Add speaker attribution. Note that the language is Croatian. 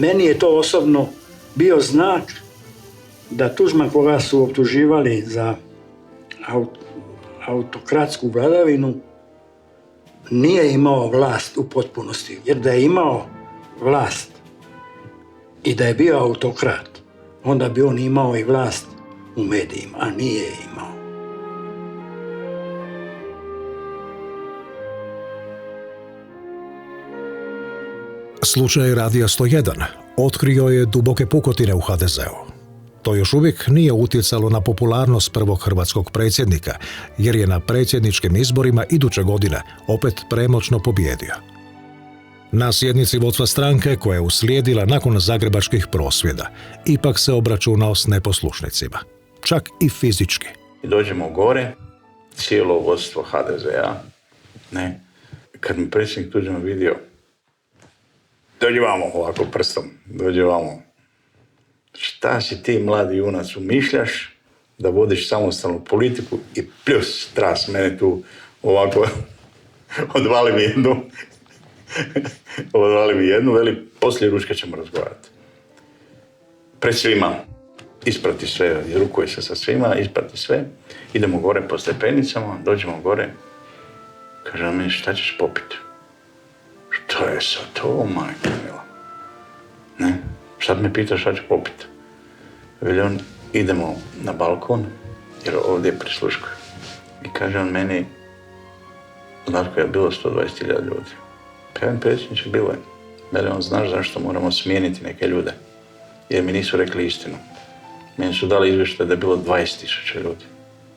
Speaker 1: Meni je to osobno bio znak da Tuđman, koga su optuživali za autokratsku vladavinu, nije imao vlast u potpunosti. Jer da je imao vlast i da je bio autokrat, onda bi on imao i vlast u medijima, a nije je imao.
Speaker 2: Slučaj Radija 101 otkrio je duboke pukotine u HDZ-u. To još uvijek nije utjecalo na popularnost prvog hrvatskog predsjednika, jer je na predsjedničkim izborima iduće godine opet premoćno pobijedio. Na sjednici vodstva stranke, koja je uslijedila nakon zagrebačkih prosvjeda, ipak se obračunao s neposlušnicima, čak i fizički.
Speaker 3: Dođemo gore, cijelo vodstvo HDZ-a, kad mi predsjednik Tuđman vidio, dođi vamo ovako prstom, dođi vamo. Šta si ti, mladi junac, umišljaš da vodiš samostalnu politiku i plus tras mene tu ovako odvali mi jednu, veli, poslije ručka ćemo razgovarati. Pred svima, isprati sve, rukuje se sa svima, isprati sve, idemo gore po stepenicama, dođemo gore, kaže on meni, šta ćeš popiti? Što je sad to, majka mila? Ne? Sad me pitaš šta ću popiti. Veli on, idemo na balkon, jer ovdje je prisluškuju. I kaže on meni, znaš koja je bilo 120.000 ljudi. Pa jedan predsjedniče, bilo je. Veli on, znaš zašto moramo smijeniti neke ljude? Jer mi nisu rekli istinu. Meni su dali izvještaj da je bilo 20.000 ljudi.